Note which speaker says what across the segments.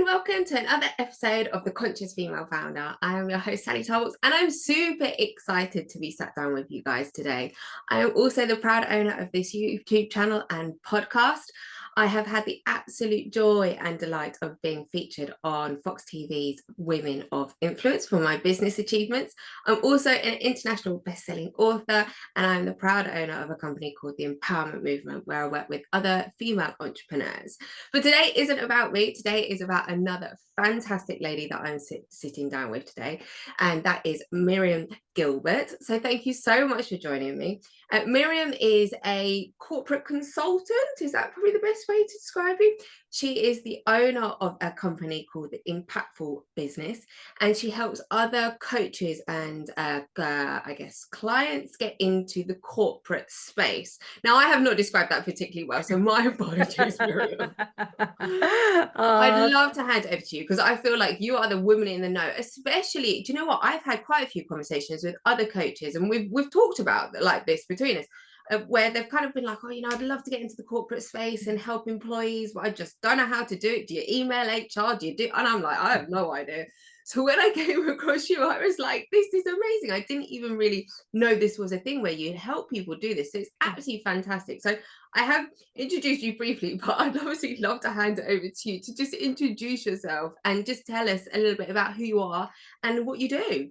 Speaker 1: welcome to another episode of The Conscious Female Founder. I am your host, Sally Talks, and I'm super excited to be sat down with you guys today. I am also the proud owner of this YouTube channel and podcast. I have had the absolute joy and delight of being featured on Fox TV's Women of Influence for my business achievements. I'm also an international best-selling author, and I'm the proud owner of a company called The Empowerment Movement, where I work with other female entrepreneurs. But today isn't about me. Today is about another fantastic lady that I'm sitting down with today, and that is Miriam Gilbert. So thank you so much for joining me. Miriam is a corporate consultant. Is that probably the best way to describe it? She is the owner of a company called The Impactful Business, and she helps other coaches and I guess clients get into the corporate space. Now, I have not described that particularly well, so my apologies, Miriam. I'd love to hand it over to you because I feel like you are the woman in the know, especially, do you know what? I've had quite a few conversations with other coaches, and we've talked about like this between us, where they've kind of been like, oh, you know, I'd love to get into the corporate space and help employees, but I just don't know how to do it. Do you email HR? Do you do? And I'm like, I have no idea. So when I came across you, I was like, this is amazing. I didn't even really know this was a thing where you help people do this. So it's absolutely fantastic. So I have introduced you briefly, but I'd obviously love to hand it over to you to just introduce yourself and just tell us a little bit about who you are and what you do.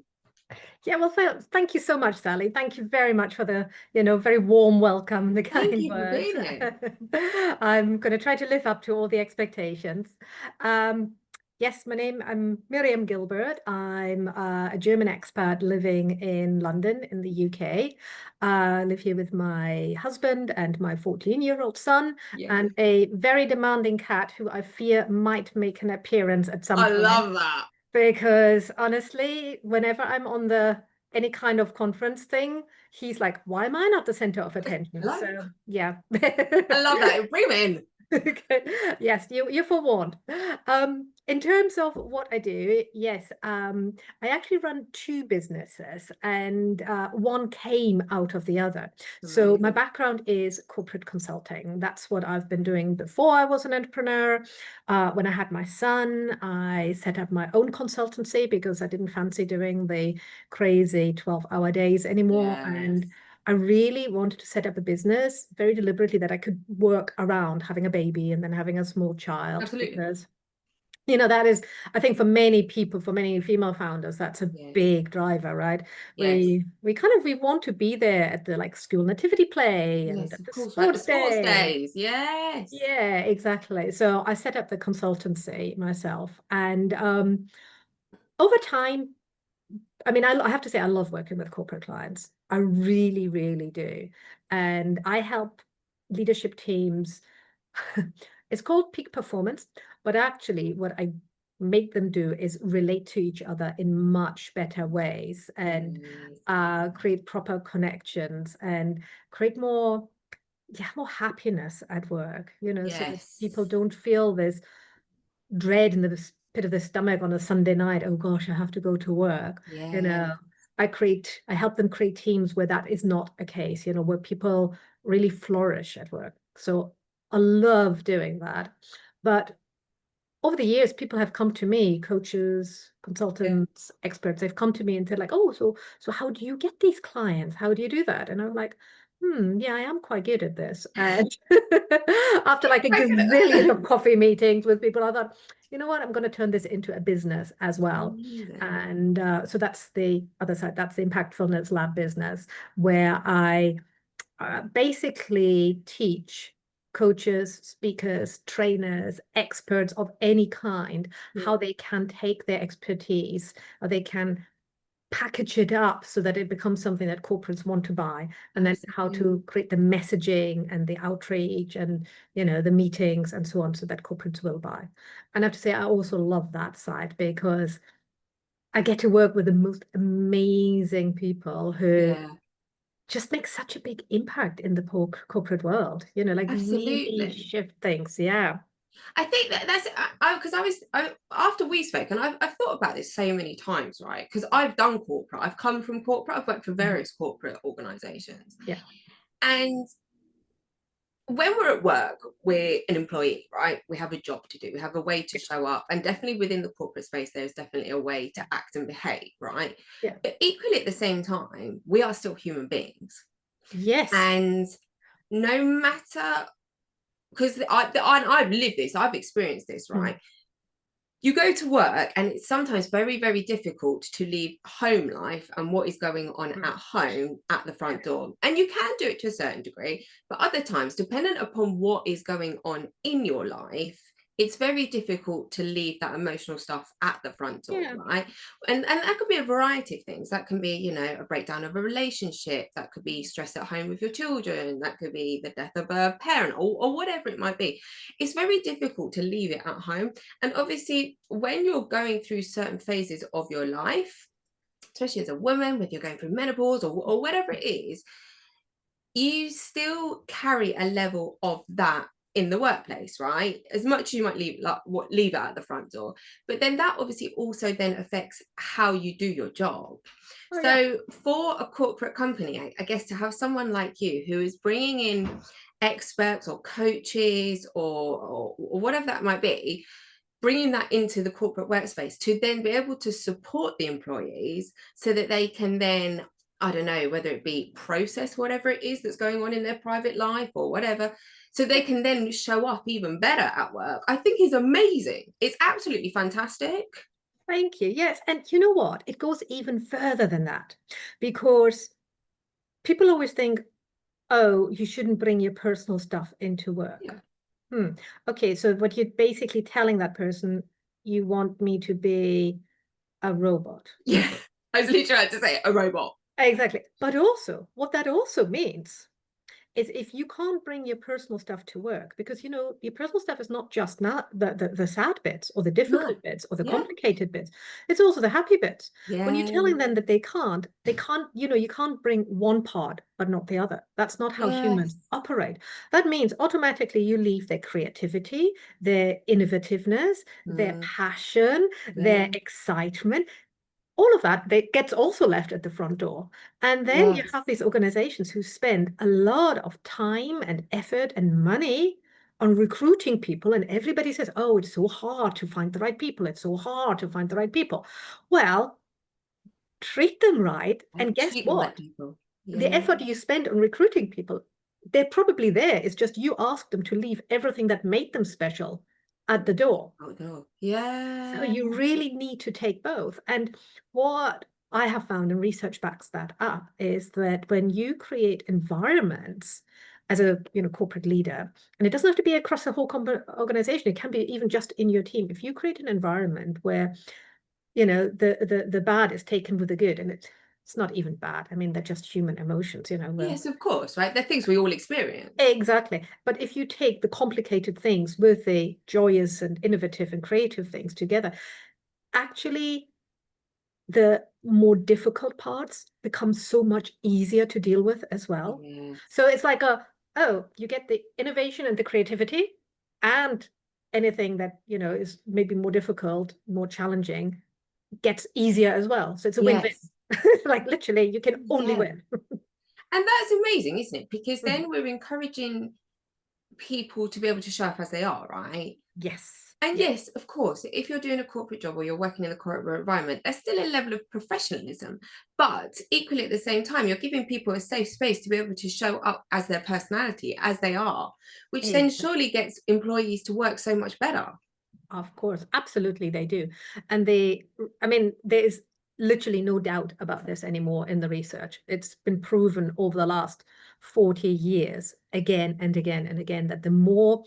Speaker 2: Yeah, well, thank you so much, Sally. Thank you very much for the, very warm welcome, the
Speaker 1: Thank
Speaker 2: kind
Speaker 1: you for
Speaker 2: words.
Speaker 1: being here.
Speaker 2: I'm going to try to live up to all the expectations. Yes, I'm Miriam Gilbert. I'm a German expat living in London in the UK. I live here with my husband and my 14-year-old son and a very demanding cat who I fear might make an appearance at some
Speaker 1: I
Speaker 2: point.
Speaker 1: love that.
Speaker 2: Because honestly, whenever I'm on any kind of conference thing, he's like, why am I not the center of attention?
Speaker 1: Hello?
Speaker 2: So yeah.
Speaker 1: I love that. Bring him in.
Speaker 2: Yes, you're forewarned. In terms of what I do, yes, I actually run two businesses, and one came out of the other. So my background is corporate consulting. That's what I've been doing before I was an entrepreneur. When I had my son, I set up my own consultancy because I didn't fancy doing the crazy 12-hour days anymore.
Speaker 1: Yes.
Speaker 2: And I really wanted to set up a business very deliberately that I could work around having a baby and then having a small child.
Speaker 1: Absolutely.
Speaker 2: Because, that is, I think for many people, for many female founders, that's a big driver, right?
Speaker 1: Yes.
Speaker 2: We want to be there at the school nativity play and at the sports
Speaker 1: days. Yes.
Speaker 2: Yeah, exactly. So I set up the consultancy myself, and over time, I mean, I have to say I love working with corporate clients. I really, really do. And I help leadership teams. It's called peak performance, but actually what I make them do is relate to each other in much better ways and create proper connections and create more happiness at work, so that people don't feel this dread in the pit of the stomach on a Sunday night. Oh gosh, I have to go to work. I help them create teams where that is not a case, where people really flourish at work. So I love doing that. But over the years, people have come to me, coaches, consultants, experts, they've come to me and said like, oh, so how do you get these clients? How do you do that? And I'm like, yeah, I am quite good at this. And after like a gazillion of coffee meetings with people, I thought, you know what, I'm going to turn this into a business as well. And so that's the other side. That's the Impactfulness Lab business, where I basically teach coaches, speakers, trainers, experts of any kind, how they can take their expertise, or they can package it up so that it becomes something that corporates want to buy, and then how to create the messaging and the outreach and the meetings and so on so that corporates will buy. And I have to say I also love that side because I get to work with the most amazing people who just make such a big impact in the corporate world, really shift things. Yeah.
Speaker 1: I think that's because after we spoke, and I've thought about this so many times, right? Because I've done corporate, I've come from corporate, I've worked for various corporate organizations.
Speaker 2: Yeah.
Speaker 1: And when we're at work, we're an employee, right? We have a job to do, we have a way to show up, and definitely within the corporate space, there's definitely a way to act and behave, right?
Speaker 2: Yeah.
Speaker 1: But equally at the same time, we are still human beings.
Speaker 2: Yes.
Speaker 1: And no matter, because I've lived this, I've experienced this,
Speaker 2: Mm.
Speaker 1: right? You go to work and it's sometimes very, very difficult to leave home life and what is going on
Speaker 2: Mm.
Speaker 1: at home at the front door. And you can do it to a certain degree, but other times, dependent upon what is going on in your life, it's very difficult to leave that emotional stuff at the front door,
Speaker 2: Yeah.
Speaker 1: right? And that could be a variety of things. That can be, you know, a breakdown of a relationship, that could be stress at home with your children, that could be the death of a parent, or whatever it might be. It's very difficult to leave it at home. And obviously, when you're going through certain phases of your life, especially as a woman, whether you're going through menopause or whatever it is, you still carry a level of that in the workplace, right? As much as you might leave like what leave it at the front door, but then that obviously also then affects how you do your job.
Speaker 2: Oh, yeah.
Speaker 1: So for a corporate company, I guess to have someone like you who is bringing in experts or coaches or whatever that might be, bringing that into the corporate workspace to then be able to support the employees so that they can then, I don't know, whether it be process whatever it is that's going on in their private life or whatever, so they can then show up even better at work, I think is amazing. It's absolutely fantastic.
Speaker 2: Thank you. Yes. And you know what? It goes even further than that, because people always think, oh, you shouldn't bring your personal stuff into work.
Speaker 1: Yeah.
Speaker 2: Hmm. Okay, so what you're basically telling that person, you want me to be a robot.
Speaker 1: Yeah. I was literally about to say a robot.
Speaker 2: Exactly. But also, what that also means is if you can't bring your personal stuff to work, because you know your personal stuff is not just not the sad bits or the
Speaker 1: No.
Speaker 2: difficult bits or the
Speaker 1: Yeah.
Speaker 2: complicated bits, it's also the happy bits. When you're
Speaker 1: Yeah.
Speaker 2: telling them that they can't, you know, you can't bring one part but not the other. That's not how
Speaker 1: Yes.
Speaker 2: humans operate. That means automatically you leave their creativity, their innovativeness, their
Speaker 1: Mm,
Speaker 2: passion, their
Speaker 1: yeah.
Speaker 2: excitement, all of that they gets also left at the front door. And then you
Speaker 1: Yes.
Speaker 2: have these organizations who spend a lot of time and effort and money on recruiting people, and everybody says, oh, it's so hard to find the right people, it's so hard to find the right people. Well, treat them right, and guess
Speaker 1: Treat them like
Speaker 2: what?
Speaker 1: people.
Speaker 2: The
Speaker 1: Yeah.
Speaker 2: effort you spend on recruiting people, they're probably there. It's just you ask them to leave everything that made them special at the door.
Speaker 1: Oh no.
Speaker 2: So
Speaker 1: Yeah.
Speaker 2: you really need to take both. And what I have found, and research backs that up, is that when you create environments as a corporate leader, and it doesn't have to be across the whole organization, it can be even just in your team. If you create an environment where the bad is taken with the good, and it's not even bad. I mean, they're just human emotions, where
Speaker 1: Yes, of course, right? They're things we all experience.
Speaker 2: exactly. But if you take the complicated things with the joyous and innovative and creative things together, actually the more difficult parts become so much easier to deal with as well.
Speaker 1: Yes.
Speaker 2: So it's like you get the innovation and the creativity, and anything that, is maybe more difficult, more challenging, gets easier as well. So it's a win-win.
Speaker 1: Yes.
Speaker 2: Like literally, you can only
Speaker 1: Yeah.
Speaker 2: win.
Speaker 1: And that's amazing, isn't it? Because
Speaker 2: Mhm.
Speaker 1: then we're encouraging people to be able to show up as they are, right?
Speaker 2: Yes.
Speaker 1: And
Speaker 2: Yeah.
Speaker 1: yes, of course, if you're doing a corporate job or you're working in the corporate environment, there's still a level of professionalism. But equally at the same time, you're giving people a safe space to be able to show up as their personality, as they are, which then
Speaker 2: Exactly.
Speaker 1: surely gets employees to work so much better.
Speaker 2: Of course, absolutely they do. And I mean, there's literally no doubt about this anymore in the research. It's been proven over the last 40 years, again and again and again, that the more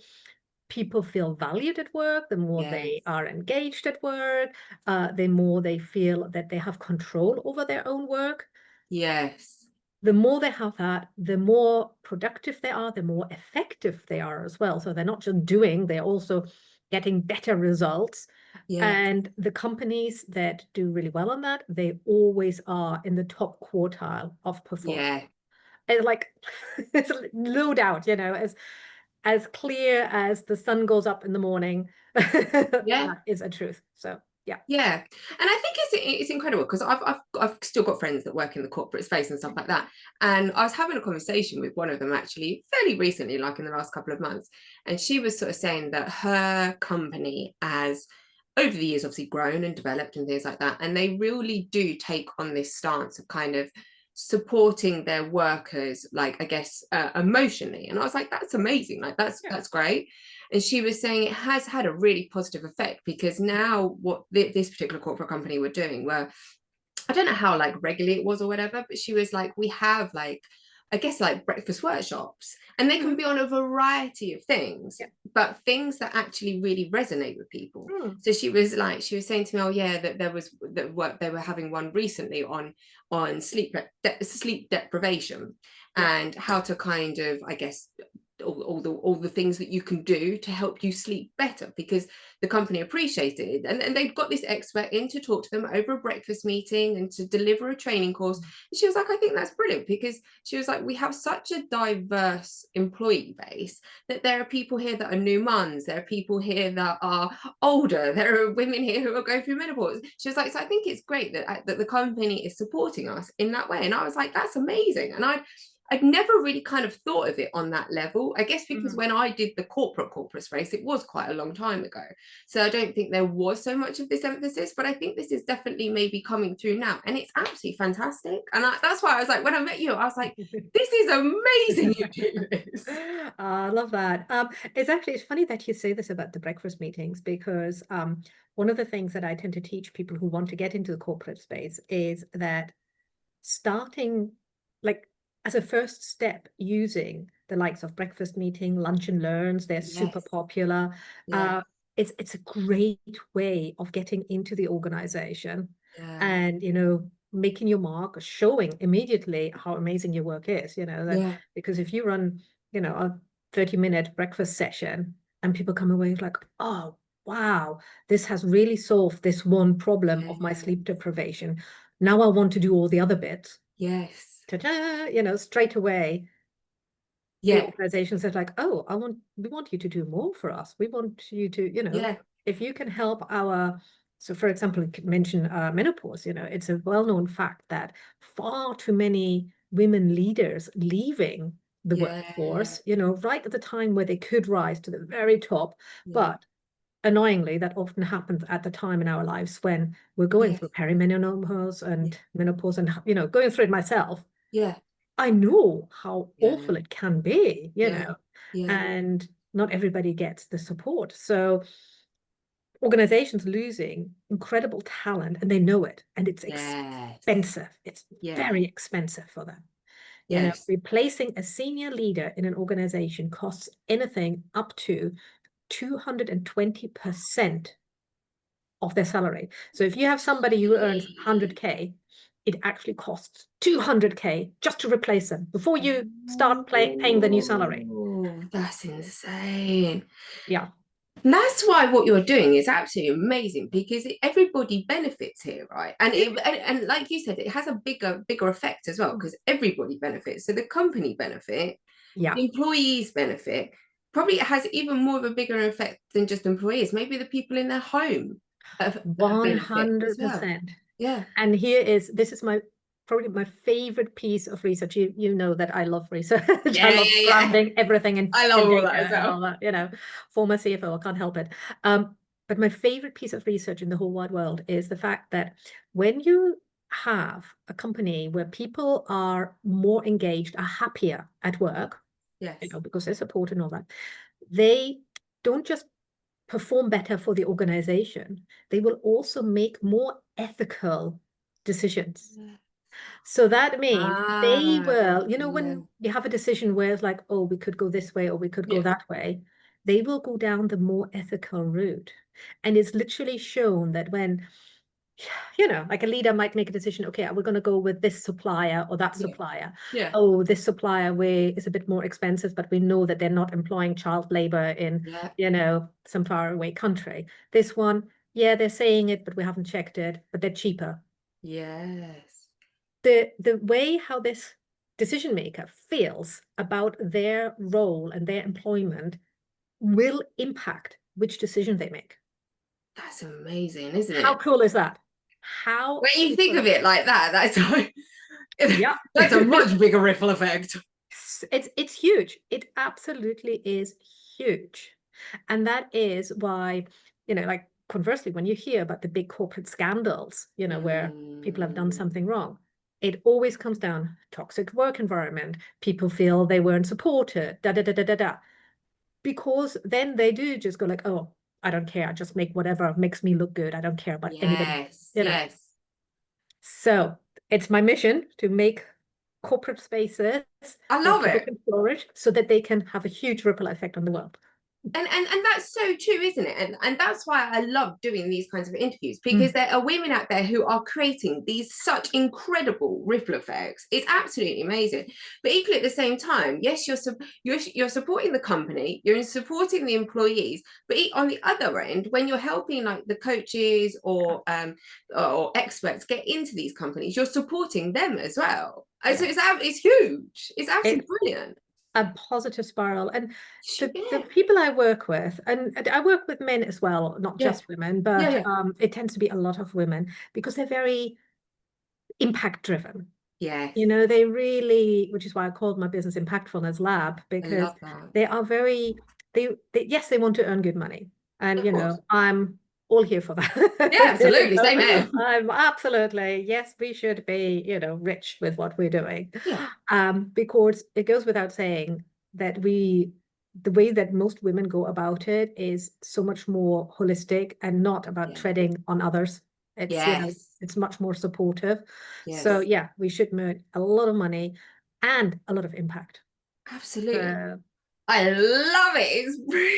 Speaker 2: people feel valued at work, the more
Speaker 1: Yes.
Speaker 2: they are engaged at work, the more they feel that they have control over their own work.
Speaker 1: Yes.
Speaker 2: The more they have that, the more productive they are, the more effective they are as well. So they're not just doing, they're also getting better results.
Speaker 1: Yes.
Speaker 2: And the companies that do really well on that, they always are in the top quartile of performance.
Speaker 1: Yeah.
Speaker 2: It's like, it's no doubt, as clear as the sun goes up in the morning,
Speaker 1: Yeah.
Speaker 2: that is a truth. So Yeah.
Speaker 1: Yeah, and I think it's incredible because I've still got friends that work in the corporate space and stuff like that. And I was having a conversation with one of them actually fairly recently, like in the last couple of months, and she was sort of saying that her company has over the years obviously grown and developed and things like that, and they really do take on this stance of kind of supporting their workers, like I guess emotionally. And I was like, that's amazing, like that's great. And she was saying it has had a really positive effect because now what this particular corporate company were doing were, I don't know how like regularly it was or whatever, but she was like, we have like, I guess like breakfast workshops, and they can be on a variety of things,
Speaker 2: Yeah.
Speaker 1: but things that actually really resonate with people.
Speaker 2: Mm.
Speaker 1: So she was like, she was saying to me, oh yeah, that there was that work they were having one recently on sleep deprivation
Speaker 2: Yeah.
Speaker 1: and how to kind of, I guess, all the things that you can do to help you sleep better, because the company appreciated it, and they'd got this expert in to talk to them over a breakfast meeting and to deliver a training course. And she was like, I think that's brilliant, because she was like, we have such a diverse employee base that there are people here that are new mums, there are people here that are older, there are women here who are going through menopause. She was like, so I think it's great that the company is supporting us in that way. And I was like, that's amazing. And I'd never really kind of thought of it on that level. I guess because when I did the corporate space, it was quite a long time ago. So I don't think there was so much of this emphasis, but I think this is definitely maybe coming through now. And it's absolutely fantastic. And that's why I was like, when I met you, I was like, this is amazing you do this.
Speaker 2: I love that. It's funny that you say this about the breakfast meetings, because one of the things that I tend to teach people who want to get into the corporate space is that starting, like, as a first step, using the likes of breakfast meeting, lunch and learns, they're super
Speaker 1: Yes.
Speaker 2: popular.
Speaker 1: Yeah.
Speaker 2: It's a great way of getting into the organization
Speaker 1: Yeah.
Speaker 2: and, making your mark, showing immediately how amazing your work is, that
Speaker 1: Yeah.
Speaker 2: because if you run, a 30-minute breakfast session and people come away like, oh, wow, this has really solved this one problem of my
Speaker 1: Yeah.
Speaker 2: sleep deprivation. Now I want to do all the other bits.
Speaker 1: Yes.
Speaker 2: Ta-da, straight away the
Speaker 1: Yeah.
Speaker 2: organizations are like, oh, we want you to do more for us. We want you to,
Speaker 1: Yeah.
Speaker 2: if you can help so for example, you could mention menopause, it's a well-known fact that far too many women leaders leaving the
Speaker 1: Yeah.
Speaker 2: workforce, right at the time where they could rise to the very top.
Speaker 1: Yeah.
Speaker 2: But annoyingly, that often happens at the time in our lives when we're going
Speaker 1: Yes.
Speaker 2: through perimenopause
Speaker 1: Yeah.
Speaker 2: and menopause and, going through it myself.
Speaker 1: Yeah.
Speaker 2: I know how
Speaker 1: Yeah.
Speaker 2: awful it can be,
Speaker 1: Yeah. Yeah.
Speaker 2: and not everybody gets the support. So organizations losing incredible talent, and they know it, and it's
Speaker 1: Yes.
Speaker 2: expensive. It's
Speaker 1: Yeah.
Speaker 2: very expensive for them.
Speaker 1: Yes.
Speaker 2: Replacing a senior leader in an organization costs anything up to 220% of their salary. So if you have somebody who earns 100K, it actually costs 200K just to replace them before you start paying the new salary.
Speaker 1: Oh, that's insane.
Speaker 2: Yeah.
Speaker 1: And that's why what you're doing is absolutely amazing, because everybody benefits here, right? And,
Speaker 2: Yeah.
Speaker 1: and like you said, it has a bigger effect as well, because everybody benefits. So the company benefit,
Speaker 2: Yeah.
Speaker 1: the employees benefit. Probably it has even more of a bigger effect than just employees. Maybe the people in their home benefit as well.
Speaker 2: 100%.
Speaker 1: Yeah.
Speaker 2: And this is probably my favorite piece of research. You know that I love research. I
Speaker 1: Yeah,
Speaker 2: love
Speaker 1: yeah, yeah.
Speaker 2: grounding everything
Speaker 1: I
Speaker 2: in
Speaker 1: love all
Speaker 2: data
Speaker 1: that as
Speaker 2: and
Speaker 1: well.
Speaker 2: all that, former CFO, I can't help it. But my favorite piece of research in the whole wide world is the fact that when you have a company where people are more engaged, are happier at work,
Speaker 1: Yes.
Speaker 2: because they're supported and all that, they don't just perform better for the organization, they will also make more ethical decisions. So that means they
Speaker 1: Ah,
Speaker 2: will,
Speaker 1: yeah.
Speaker 2: when you have a decision where it's like, oh, we could go this way or we could go
Speaker 1: Yeah.
Speaker 2: that way, they will go down the more ethical route. And it's literally shown that when, like a leader might make a decision, okay, we're going to go with this supplier or that
Speaker 1: Yeah.
Speaker 2: supplier.
Speaker 1: Yeah.
Speaker 2: Oh, this supplier way is a bit more expensive, but we know that they're not employing child labor in,
Speaker 1: Yeah.
Speaker 2: some faraway country. This one, yeah, they're saying it, but we haven't checked it, but they're cheaper.
Speaker 1: Yes.
Speaker 2: The way how this decision maker feels about their role and their employment will impact which decision they make.
Speaker 1: That's amazing, isn't
Speaker 2: How
Speaker 1: it?
Speaker 2: cool is that? How
Speaker 1: When you think
Speaker 2: super.
Speaker 1: of it like that, that's like,
Speaker 2: Yeah.
Speaker 1: that's a much bigger ripple effect.
Speaker 2: It's huge. It absolutely is huge. And that is why, like conversely, when you hear about the big corporate scandals, where people have done
Speaker 1: Mm,
Speaker 2: something wrong, it always comes down toxic work environment. People feel they weren't supported, da da da da da da. Because then they do just go like, oh, I don't care. I just make whatever makes me look good. I don't care about anybody,
Speaker 1: yes,
Speaker 2: you know.
Speaker 1: yes.
Speaker 2: So it's my mission to make corporate spaces
Speaker 1: I
Speaker 2: where
Speaker 1: love
Speaker 2: people
Speaker 1: it.
Speaker 2: can flourish so that they can have a huge ripple effect on the world.
Speaker 1: And that's so true, isn't it? And that's why I love doing these kinds of interviews, because
Speaker 2: Mm.
Speaker 1: there are women out there who are creating these such incredible ripple effects. It's absolutely amazing. But equally at the same time, yes, you're supporting the company, you're supporting the employees, but on the other end, when you're helping like the coaches or experts get into these companies, you're supporting them as well. So
Speaker 2: Yeah.
Speaker 1: it's huge. It's absolutely
Speaker 2: It's
Speaker 1: brilliant.
Speaker 2: a positive spiral. And the
Speaker 1: Yeah,
Speaker 2: people I work with, and I work with men as well, not
Speaker 1: yeah,
Speaker 2: just women,
Speaker 1: yeah,
Speaker 2: but
Speaker 1: yeah.
Speaker 2: it tends to be a lot of women because they're very impact driven.
Speaker 1: Yes.
Speaker 2: They really, which is why I called my business Impactfulness Lab,
Speaker 1: I
Speaker 2: because
Speaker 1: love that.
Speaker 2: they are very, yes, they want to earn good money. And,
Speaker 1: Of course.
Speaker 2: I'm all here for
Speaker 1: Yeah,
Speaker 2: that.
Speaker 1: absolutely. Same here.
Speaker 2: I'm absolutely, yes, we should be, rich with what we're doing.
Speaker 1: Yeah,
Speaker 2: Because it goes without saying that the way that most women go about it is so much more holistic and not about
Speaker 1: yeah.
Speaker 2: treading on others. It's,
Speaker 1: Yes.
Speaker 2: it's much more supportive. So
Speaker 1: Yes.
Speaker 2: yeah, we should make a lot of money and a lot of impact.
Speaker 1: Absolutely.
Speaker 2: So
Speaker 1: I love it.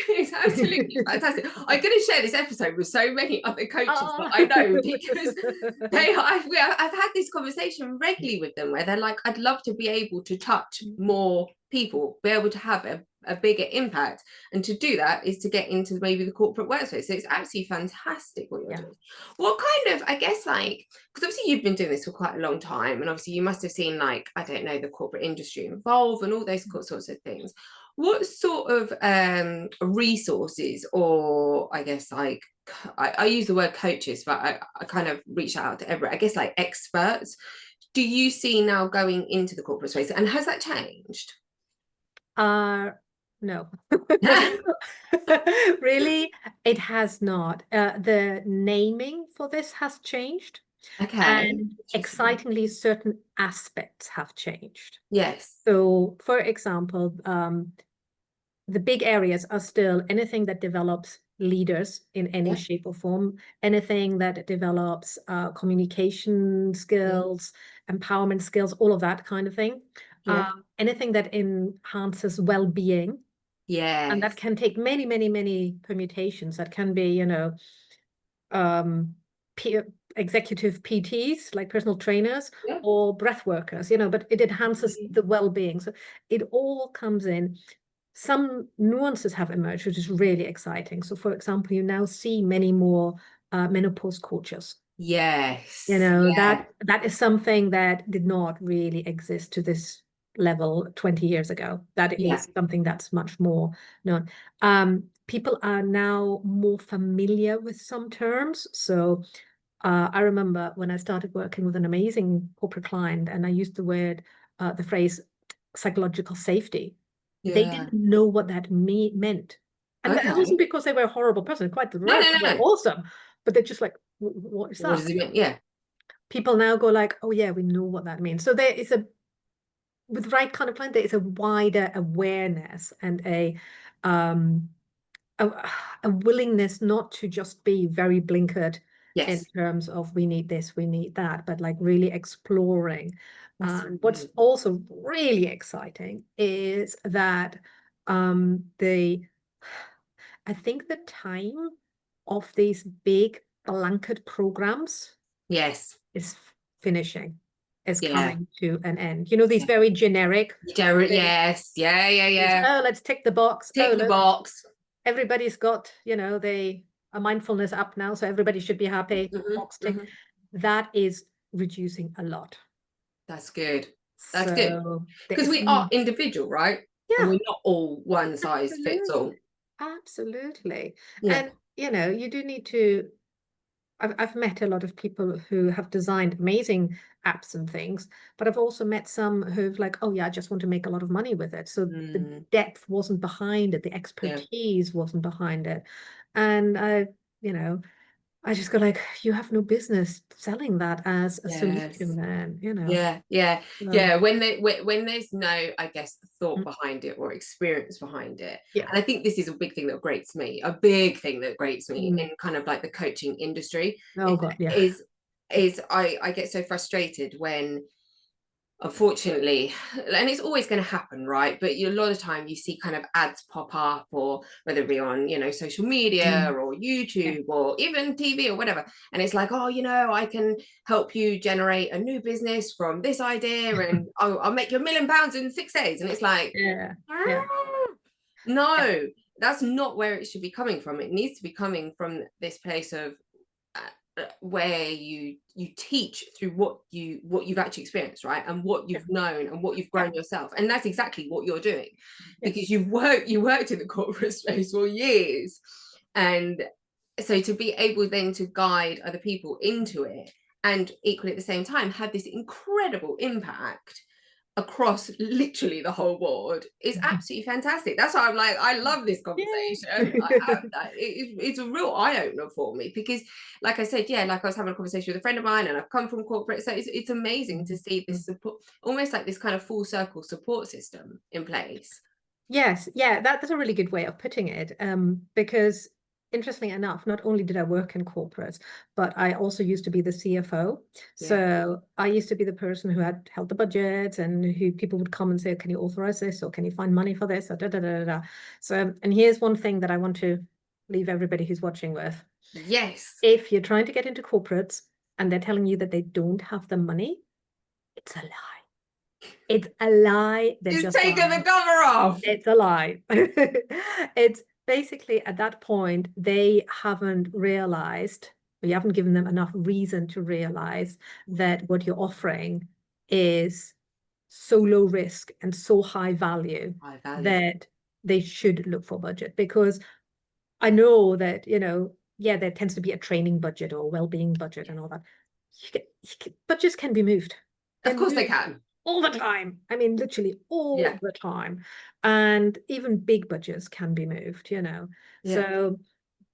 Speaker 1: It's absolutely fantastic. I'm going to share this episode with so many other coaches that
Speaker 2: oh.
Speaker 1: I know, because I've had this conversation regularly with them where they're like, I'd love to be able to touch more people, be able to have a bigger impact. And to do that is to get into maybe the corporate workspace. So it's absolutely fantastic what you're
Speaker 2: Yeah.
Speaker 1: doing. What kind of, I guess, like, because obviously you've been doing this for quite a long time, and obviously you must have seen, like, I don't know, the corporate industry evolve and all those sorts of things. What sort of resources, or I guess like I use the word coaches, but I kind of reach out to everyone, I guess like experts, do you see now going into the corporate space, and has that changed?
Speaker 2: No. Really, it has not. The naming for this has changed,
Speaker 1: Okay,
Speaker 2: and
Speaker 1: interesting.
Speaker 2: excitingly, certain aspects have changed.
Speaker 1: Yes.
Speaker 2: So, for example, the big areas are still anything that develops leaders in any
Speaker 1: Yeah.
Speaker 2: shape or form, anything that develops communication
Speaker 1: Yeah.
Speaker 2: skills, empowerment skills, all of that kind of thing.
Speaker 1: Yeah.
Speaker 2: Anything that enhances well-being, and that
Speaker 1: Yes.
Speaker 2: can take many, many, many permutations. That can be, um, executive PTs, like personal trainers,
Speaker 1: Yeah.
Speaker 2: or breath workers, but it enhances the well-being. So it all comes in. Some nuances have emerged, which is really exciting. So, for example, you now see many more menopause coaches.
Speaker 1: Yes. Yeah.
Speaker 2: That is something that did not really exist to this level 20 years ago. That
Speaker 1: Yeah.
Speaker 2: is something that's much more known. People are now more familiar with some terms. So I remember when I started working with an amazing corporate client, and I used the phrase psychological safety. They
Speaker 1: Yeah.
Speaker 2: didn't know what that meant. And that wasn't
Speaker 1: Okay.
Speaker 2: because they were a horrible person, quite the
Speaker 1: No,
Speaker 2: reverse,
Speaker 1: no,
Speaker 2: they
Speaker 1: no,
Speaker 2: were
Speaker 1: no.
Speaker 2: awesome. But they're just like, what is
Speaker 1: What
Speaker 2: that?
Speaker 1: does it mean? Yeah.
Speaker 2: People now go like, oh yeah, we know what that means. So there is with the right kind of client, there is a wider awareness and um a, a willingness not to just be very blinkered in
Speaker 1: Yes.
Speaker 2: terms of we need this, we need that, but like really exploring.
Speaker 1: That's
Speaker 2: What's
Speaker 1: amazing.
Speaker 2: also really exciting is that the I think the time of these big blanket programs
Speaker 1: Yes.
Speaker 2: is finishing, is
Speaker 1: Yeah.
Speaker 2: coming to an end. These
Speaker 1: Yeah.
Speaker 2: very generic things.
Speaker 1: Yes. Yeah. Yeah. Yeah.
Speaker 2: Oh, let's tick the box. Oh,
Speaker 1: Tick the
Speaker 2: look,
Speaker 1: box.
Speaker 2: everybody's got, a mindfulness app now, so everybody should be happy.
Speaker 1: Hmm.
Speaker 2: Box tick.
Speaker 1: Hmm.
Speaker 2: That is reducing a lot.
Speaker 1: That's good. That's good.
Speaker 2: So there
Speaker 1: Because
Speaker 2: is
Speaker 1: we are individual, right? And
Speaker 2: yeah,
Speaker 1: we're not all one size fits
Speaker 2: absolutely.
Speaker 1: all.
Speaker 2: Absolutely.
Speaker 1: Yeah.
Speaker 2: And you do need to. I've met a lot of people who have designed amazing apps and things, but I've also met some who've like, oh yeah, I just want to make a lot of money with it. So the
Speaker 1: Mm,
Speaker 2: depth wasn't behind it, the
Speaker 1: yeah.
Speaker 2: expertise wasn't behind it. And you know, I just go like, you have no business selling that as a solution
Speaker 1: Yes.
Speaker 2: then.
Speaker 1: Yeah.
Speaker 2: So
Speaker 1: When there's no, I guess, thought
Speaker 2: mm,
Speaker 1: behind it or experience behind it.
Speaker 2: yeah.
Speaker 1: And I think this is a big thing that grates me. A big thing that grates me
Speaker 2: Mm.
Speaker 1: in kind of like the coaching industry
Speaker 2: Oh
Speaker 1: is
Speaker 2: God, yeah.
Speaker 1: is I get so frustrated when, unfortunately, and it's always going to happen, right? But a lot of time you see kind of ads pop up, or whether it be on social media
Speaker 2: Mm.
Speaker 1: or
Speaker 2: Yeah.
Speaker 1: YouTube or even TV or whatever, and it's like, oh, I can help you generate a new business from this idea, and I'll make you £1 million in 6 days, and it's like,
Speaker 2: Yeah. Yeah.
Speaker 1: "Ah,
Speaker 2: Yeah.
Speaker 1: no, that's not where it should be coming from. It needs to be coming from this place of where you teach through what you've actually experienced, right, and what
Speaker 2: Yeah.
Speaker 1: you've known and what you've
Speaker 2: Yeah.
Speaker 1: grown yourself. And that's exactly what you're doing,
Speaker 2: Yes.
Speaker 1: because you worked in the corporate space for years. And so to be able then to guide other people into it, and equally at the same time have this incredible impact across literally the whole board, is absolutely fantastic. That's why I'm like, I love this conversation. It's a real eye-opener for me, because like I said, yeah, like I was having a conversation with a friend of mine, and I've come from corporate, so it's amazing to see this support, almost like this kind of full circle support system in place.
Speaker 2: Yes, yeah, that's a really good way of putting it. Because interestingly enough, not only did I work in corporates, but I also used to be the CFO.
Speaker 1: Yeah.
Speaker 2: So I used to be the person who had held the budget and who people would come and say, can you authorize this, or can you find money for this, or da da da da da. So, and here's one thing that I want to leave everybody who's watching with.
Speaker 1: Yes.
Speaker 2: If you're trying to get into corporates and they're telling you that they don't have the money, it's a lie. It's a lie. They're
Speaker 1: She's
Speaker 2: just
Speaker 1: taken the
Speaker 2: lying.
Speaker 1: cover off.
Speaker 2: It's a lie. It's basically at that point, they haven't realized, or you haven't given them enough reason to realize that what you're offering is so low risk and so high value
Speaker 1: High value.
Speaker 2: that they should look for budget. Because I know that, yeah, there tends to be a training budget or well-being budget and all that. Budgets can be moved. They're
Speaker 1: Of course they
Speaker 2: moved
Speaker 1: can.
Speaker 2: all the time. I mean, literally all
Speaker 1: Yeah.
Speaker 2: the time. And even big budgets can be moved.
Speaker 1: Yeah.
Speaker 2: So,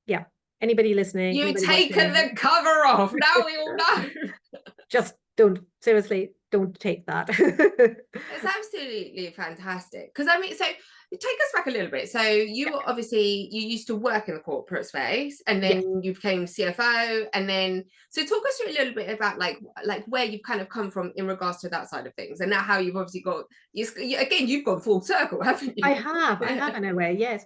Speaker 2: yeah, anybody listening,
Speaker 1: You've
Speaker 2: anybody
Speaker 1: taken the
Speaker 2: watching,
Speaker 1: cover off. Now we all know.
Speaker 2: just don't, seriously, don't take that.
Speaker 1: It's absolutely fantastic. Because I mean, so take us back a little bit. So you
Speaker 2: Yeah.
Speaker 1: were obviously, you used to work in the corporate space, and
Speaker 2: Yes.
Speaker 1: then you became CFO, and then so talk us through a little bit about like where you've kind of come from in regards to that side of things, and now how you've obviously got again, you've gone full circle, haven't
Speaker 2: I
Speaker 1: you?
Speaker 2: have in a way, yes.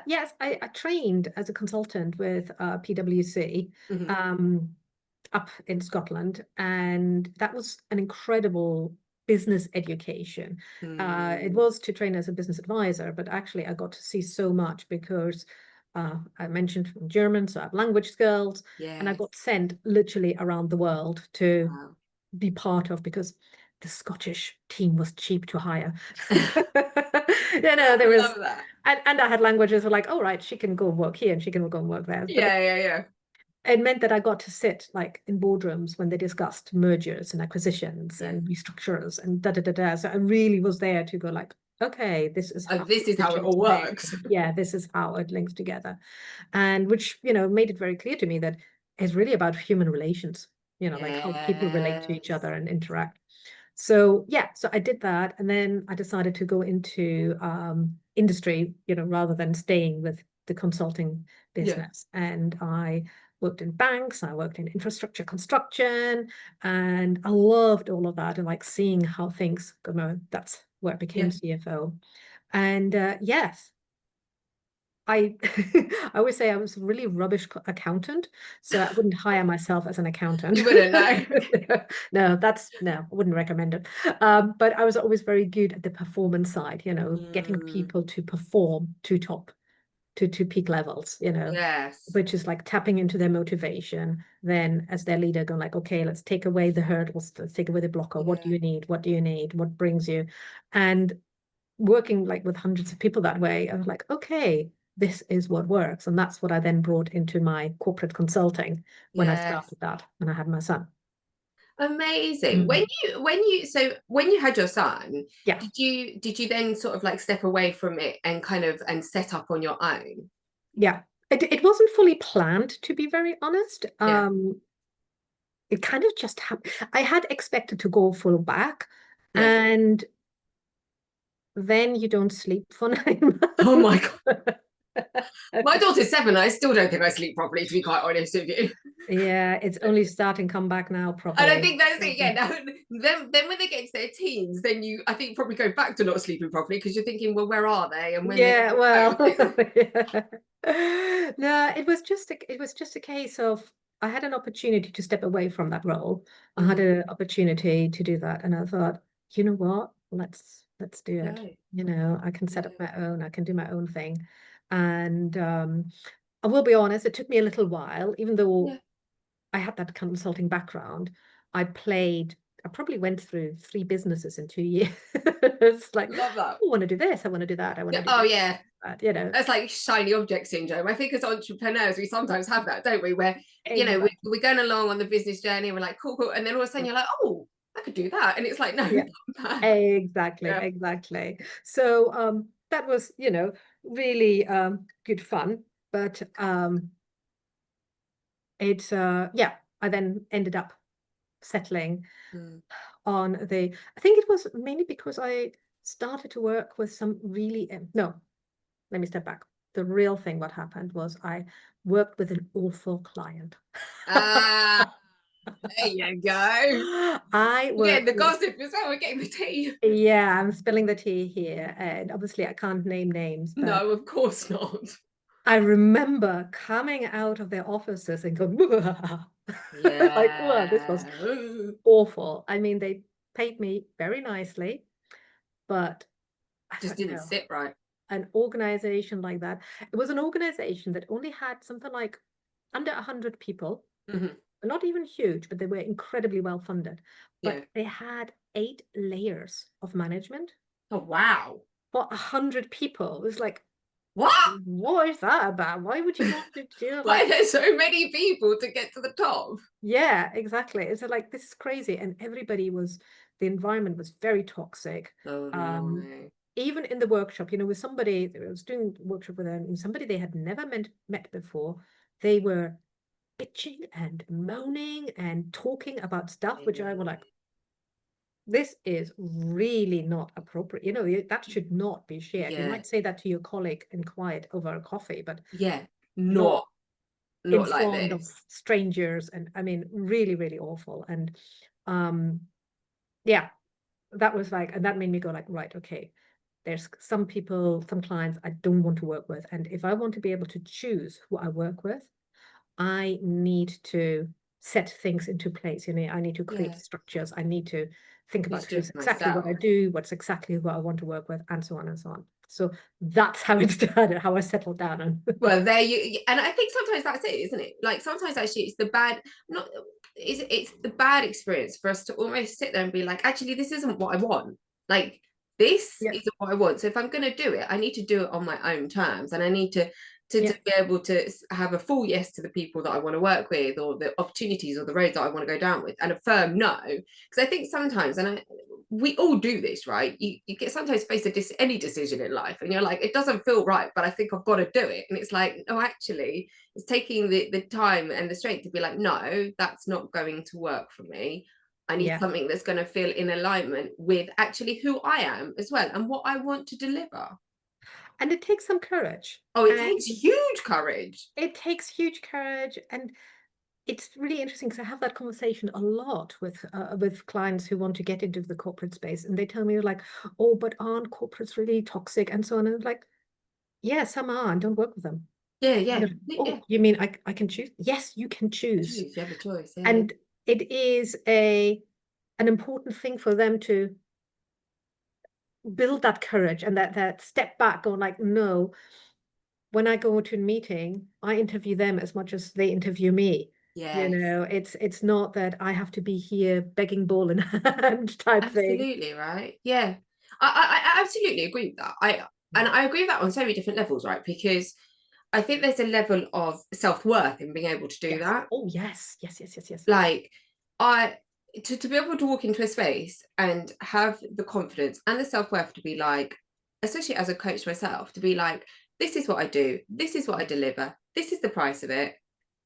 Speaker 2: Yes, I trained as a consultant with PwC
Speaker 1: Mhm.
Speaker 2: um, up in Scotland, and that was an incredible business education. It
Speaker 1: Mm,
Speaker 2: was to train as a business advisor, but actually I got to see so much because I mentioned from German, so I have language skills, and I
Speaker 1: yes.
Speaker 2: got sent literally around the world to
Speaker 1: Wow.
Speaker 2: be part of because the Scottish team was cheap to hire.
Speaker 1: I
Speaker 2: There was,
Speaker 1: love that.
Speaker 2: and I had languages were like, oh, right, she can go and work here and she can go and work there. But
Speaker 1: Yeah.
Speaker 2: it meant that I got to sit like in boardrooms when they discussed mergers and acquisitions
Speaker 1: Yes.
Speaker 2: and restructures and da da da da. So I really was there to go like, okay, this is how
Speaker 1: This is how it
Speaker 2: decisions
Speaker 1: all
Speaker 2: are made.
Speaker 1: works.
Speaker 2: Yeah, this is how it links together. And which, made it very clear to me that it's really about human relations, like how people relate to each
Speaker 1: Yes.
Speaker 2: other and interact. So yeah, so I did that, and then I decided to go into industry, rather than staying with the consulting
Speaker 1: Yeah.
Speaker 2: business. And I worked in banks, I worked in infrastructure construction, and I loved all of that and like seeing how things go. That's where I became
Speaker 1: Yeah.
Speaker 2: CFO. And yes, I I always say I was a really rubbish accountant, so I wouldn't hire myself as an accountant.
Speaker 1: You wouldn't know.
Speaker 2: No, I wouldn't recommend it. But I was always very good at the performance side, getting
Speaker 1: Mm,
Speaker 2: people to perform to peak levels,
Speaker 1: yes.
Speaker 2: which is like tapping into their motivation. Then as their leader, going like, okay, let's take away the hurdles, let's take away the blocker. What do
Speaker 1: Yeah.
Speaker 2: you need? What do you need? What brings you? And working like with hundreds of people that way, I was like, okay. this is what works. And that's what I then brought into my corporate consulting when I
Speaker 1: Yes.
Speaker 2: started that, when I had my son.
Speaker 1: Amazing.
Speaker 2: Mm.
Speaker 1: When you had your son,
Speaker 2: Yeah.
Speaker 1: did you then sort of like step away from it and kind of and set up on your own?
Speaker 2: Yeah. It wasn't fully planned, to be very honest.
Speaker 1: Yeah.
Speaker 2: It kind of just happened. I had expected to go full back,
Speaker 1: Yeah.
Speaker 2: and then you don't sleep for 9 months.
Speaker 1: Oh my God. My daughter's 7. I still don't think I sleep properly, to be quite honest with you.
Speaker 2: Yeah, it's only starting come back now
Speaker 1: And I
Speaker 2: properly.
Speaker 1: think that's it. Yeah. Now, then when they get to their teens, then you, I think, probably go back to not sleeping properly because you're thinking, well, where are they? And when they're
Speaker 2: Yeah,
Speaker 1: going
Speaker 2: well,
Speaker 1: home.
Speaker 2: yeah. No, it was just a case of I had an opportunity to step away from that role. I had
Speaker 1: Mhm.
Speaker 2: an opportunity to do that, and I thought, you know what? Let's do it.
Speaker 1: No.
Speaker 2: You know, I can set up
Speaker 1: No.
Speaker 2: my own. I can do my own thing, and I will be honest, it took me a little while, even though
Speaker 1: Yeah.
Speaker 2: I had that consulting background. I probably went through 3 businesses in 2 years. It's like,
Speaker 1: Love that.
Speaker 2: I want to do this, I want to do that, I want
Speaker 1: Yeah.
Speaker 2: to do
Speaker 1: Oh
Speaker 2: this,
Speaker 1: yeah.
Speaker 2: that, you know.
Speaker 1: That's like shiny object syndrome. I think as entrepreneurs, we sometimes have that, don't we? Where,
Speaker 2: Exactly.
Speaker 1: we're going along on the business journey, and we're like, cool, cool. And then all of a sudden you're like, oh, I could do that. And it's like, no,
Speaker 2: Yeah,
Speaker 1: come back.
Speaker 2: exactly,
Speaker 1: Yeah.
Speaker 2: exactly. So that was, really good fun. But it's yeah, I then ended up settling
Speaker 1: Mm.
Speaker 2: on I think it was mainly because I started to work with some really, no, let me step back. The real thing what happened was I worked with an awful client.
Speaker 1: Ah, there you go.
Speaker 2: I
Speaker 1: We're getting
Speaker 2: worked
Speaker 1: the
Speaker 2: with,
Speaker 1: gossip as well. We're getting the tea.
Speaker 2: yeah, I'm spilling the tea here, and obviously I can't name names, but
Speaker 1: No, of course not.
Speaker 2: I remember coming out of their offices and going, like, wow, this was
Speaker 1: Yeah.
Speaker 2: awful. I mean, they paid me very nicely, but I
Speaker 1: Just
Speaker 2: thought,
Speaker 1: didn't sit right.
Speaker 2: an organization like that. It was an organization that only had something like under 100 people,
Speaker 1: Mhm.
Speaker 2: not even huge, but they were incredibly well funded.
Speaker 1: Yeah.
Speaker 2: But they had 8 layers of management
Speaker 1: Oh, wow.
Speaker 2: for 100 people. It was like,
Speaker 1: What?
Speaker 2: what is that about? Why would you want to do
Speaker 1: Why are
Speaker 2: like,
Speaker 1: there so many people to get to the top?
Speaker 2: yeah, exactly. It's like, this is crazy. And the environment was very toxic.
Speaker 1: Oh,
Speaker 2: Um,
Speaker 1: no.
Speaker 2: Even in the workshop, with somebody, I was doing a workshop with them, and somebody they had never met before, they were bitching and moaning and talking about stuff, which I was like, this is really not appropriate. That should not be shared. You
Speaker 1: Yeah.
Speaker 2: might say that to your colleague in quiet over a coffee, but
Speaker 1: Yeah.
Speaker 2: not
Speaker 1: Not
Speaker 2: in
Speaker 1: like
Speaker 2: front of
Speaker 1: this.
Speaker 2: strangers. And I mean, really, really awful. And um, yeah, that was like, and that made me go like, right, okay, there's some people, some clients I don't want to work with. And if I want to be able to choose who I work with, I need to set things into place. I need to create
Speaker 1: Yeah.
Speaker 2: structures. I need to think
Speaker 1: Need
Speaker 2: about
Speaker 1: to do it
Speaker 2: who's
Speaker 1: for
Speaker 2: exactly what I
Speaker 1: myself.
Speaker 2: do, what's exactly who I want to work with, and so on and so on. So that's how it started, how I settled down. And
Speaker 1: Well, there you, and I think sometimes that's it, isn't it? Like sometimes actually it's the bad, not it's the bad experience for us to almost sit there and be like, actually, this isn't what I want. Like this
Speaker 2: yeah,
Speaker 1: isn't what I want. So if I'm going to do it, I need to do it on my own terms, and I need to
Speaker 2: yeah,
Speaker 1: be able to have a full yes to the people that I want to work with, or the opportunities, or the roads that I want to go down with, and a firm no. Because I think sometimes, we all do this, right? You get sometimes face any decision in life, and you're like, it doesn't feel right, but I think I've got to do it. And it's like, no, actually, it's taking the time and the strength to be like, no, that's not going to work for me. I need
Speaker 2: yeah.
Speaker 1: something that's going to feel in alignment with actually who I am as well and what I want to deliver.
Speaker 2: And it takes some courage.
Speaker 1: Oh, it
Speaker 2: And
Speaker 1: takes huge courage.
Speaker 2: it takes huge courage. And it's really interesting because I have that conversation a lot with clients who want to get into the corporate space, and they tell me like, "Oh, but aren't corporates really toxic and so on?" And I'm like, "Yeah, some are, and don't work with them."
Speaker 1: Yeah,
Speaker 2: And
Speaker 1: yeah,
Speaker 2: they're like,
Speaker 1: yeah.
Speaker 2: oh, you mean I can choose? Yes, you can choose,
Speaker 1: Choose. You have a choice. Yeah, yeah.
Speaker 2: and it is an important thing for them to build that courage and that step back, go like, no. When I go to a meeting, I interview them as much as they interview me.
Speaker 1: Yes.
Speaker 2: It's not that I have to be here begging ball in hand type thing.
Speaker 1: Absolutely, right? Yeah. I absolutely agree with that. I agree with that on so many different levels, right? Because I think there's a level of self-worth in being able to do
Speaker 2: Yes.
Speaker 1: that.
Speaker 2: Oh, yes. Yes, yes, yes, yes.
Speaker 1: Like, I to be able to walk into a space and have the confidence and the self-worth to be like, especially as a coach myself, to be like, this is what I do, this is what I deliver, this is the price of it,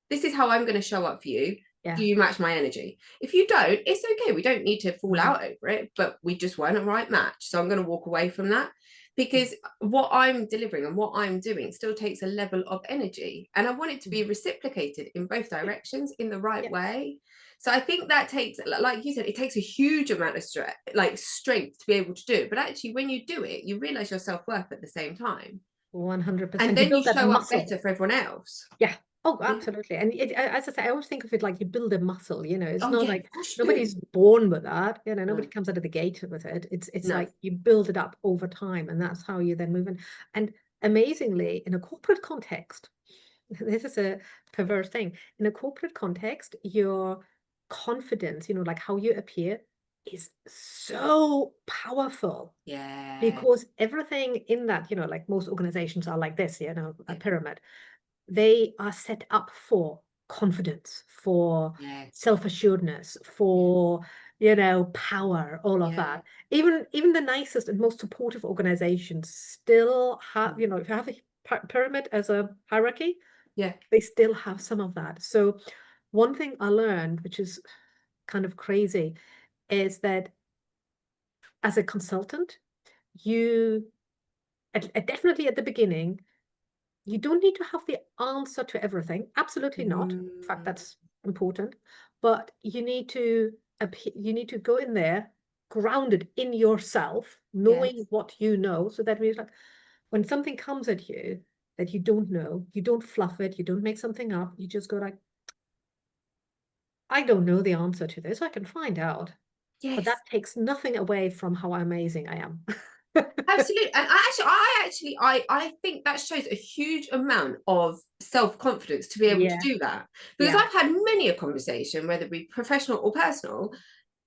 Speaker 1: this is how I'm going to show up for you. Do
Speaker 2: Yeah.
Speaker 1: you match my energy? If you don't, it's okay. We don't need to fall
Speaker 2: Mhm.
Speaker 1: out over it, but we just weren't a right match. So I'm going to walk away from that, because what I'm delivering and what I'm doing still takes a level of energy. And I want it to be reciprocated in both directions in the right
Speaker 2: Yeah.
Speaker 1: way. So I think that takes, like you said, it takes a huge amount of strength to be able to do it. But actually, when you do it, you realize your self-worth at the same time. And
Speaker 2: 100%. You
Speaker 1: then you
Speaker 2: build that
Speaker 1: show up
Speaker 2: muscle.
Speaker 1: better for everyone else.
Speaker 2: Yeah. Oh,
Speaker 1: Yeah.
Speaker 2: absolutely. And as I say, I always think of it like you build a muscle, it's
Speaker 1: Oh,
Speaker 2: not
Speaker 1: yeah, of
Speaker 2: like
Speaker 1: course you do.
Speaker 2: nobody's born with that, nobody
Speaker 1: No,
Speaker 2: comes out of the gate with it. It's
Speaker 1: no.
Speaker 2: like you build it up over time, and that's how you then move in. And amazingly, in a corporate context, this is a perverse thing. In a corporate context, your confidence, like how you appear, is so powerful
Speaker 1: Yeah.
Speaker 2: because everything in that, like most organizations are like this, a
Speaker 1: Yeah.
Speaker 2: pyramid. They are set up for confidence, for
Speaker 1: Yes.
Speaker 2: self-assuredness,
Speaker 1: Yeah.
Speaker 2: for, power, all of
Speaker 1: Yeah.
Speaker 2: that. Even the nicest and most supportive organizations still have,
Speaker 1: Mm.
Speaker 2: if you have a pyramid as a hierarchy,
Speaker 1: Yeah.
Speaker 2: they still have some of that. So one thing I learned, which is kind of crazy, is that as a consultant, you definitely at the beginning, you don't need to have the answer to everything. Absolutely not. In fact,
Speaker 1: Mm.
Speaker 2: that's important. But you need to go in there grounded in yourself, knowing
Speaker 1: Yes.
Speaker 2: what you know. So that means like when something comes at you that you don't know, you don't fluff it, you don't make something up. You just go like, I don't know the answer to this. I can find out. But
Speaker 1: Yes.
Speaker 2: that takes nothing away from how amazing I am.
Speaker 1: Absolutely. And I think that shows a huge amount of self-confidence to be able to
Speaker 2: Yeah,
Speaker 1: do that. Because
Speaker 2: yeah,
Speaker 1: I've had many a conversation, whether it be professional or personal,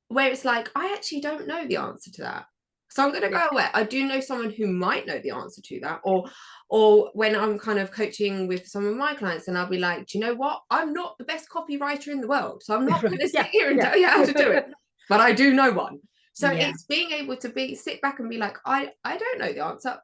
Speaker 1: where it's like, I actually don't know the answer to that. So I'm going to
Speaker 2: yeah,
Speaker 1: go away. I do know someone who might know the answer to that. Or when I'm kind of coaching with some of my clients, and I'll be like, do you know what? I'm not the best copywriter in the world. So I'm not going
Speaker 2: right.
Speaker 1: to sit
Speaker 2: Yeah,
Speaker 1: here and
Speaker 2: yeah.
Speaker 1: tell you how to do it. But I do know one. So
Speaker 2: Yeah.
Speaker 1: it's being able to sit back and be like, I don't know the answer,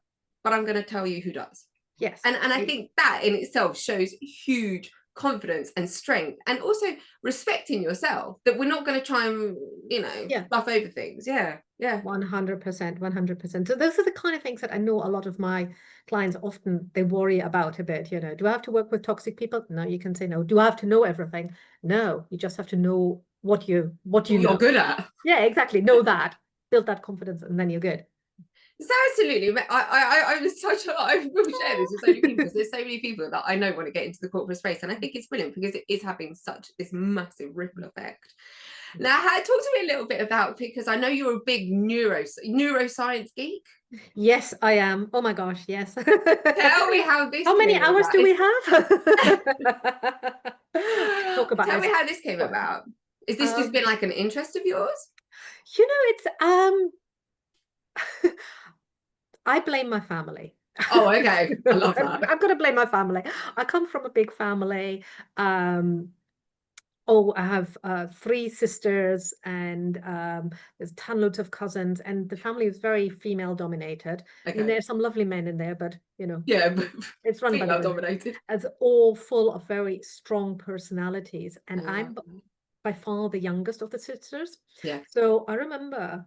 Speaker 1: but I'm going to tell you who does.
Speaker 2: Yes.
Speaker 1: And I think that in itself shows huge confidence and strength, and also respecting yourself, that we're not going to try and
Speaker 2: Yeah.
Speaker 1: fluff over things. Yeah. Yeah.
Speaker 2: 100%, 100%. So those are the kind of things that I know a lot of my clients often they worry about a bit, Do I have to work with toxic people? No, you can say no. Do I have to know everything? No, you just have to know what you
Speaker 1: What you're
Speaker 2: know.
Speaker 1: good at.
Speaker 2: Yeah, exactly. Know that. Build that confidence and then you're good.
Speaker 1: So absolutely, I was such a I will share this with so many people, because there's so many people that I know want to get into the corporate space, and I think it's brilliant because it is having such this massive ripple effect. Now, talk to me a little bit about, because I know you're a big neuroscience geek.
Speaker 2: Yes, I am. Oh my gosh, yes.
Speaker 1: Tell me how this
Speaker 2: How many
Speaker 1: came
Speaker 2: hours
Speaker 1: about.
Speaker 2: do we have? To talk about
Speaker 1: Tell me
Speaker 2: this.
Speaker 1: how this came about. Is this just
Speaker 2: Um,
Speaker 1: been like an interest of yours?
Speaker 2: it's I blame my family.
Speaker 1: Oh, okay. I love that.
Speaker 2: I've got to blame my family. I come from a big family. Oh, I have three sisters, and there's ton loads of cousins, and the family is very female dominated. I mean,
Speaker 1: Okay.
Speaker 2: there's some lovely men in there, but
Speaker 1: Yeah, but
Speaker 2: it's run by the
Speaker 1: female
Speaker 2: women.
Speaker 1: dominated.
Speaker 2: It's all full of very strong personalities, and I'm
Speaker 1: Lovely.
Speaker 2: by far the youngest of the sisters.
Speaker 1: Yeah.
Speaker 2: So I remember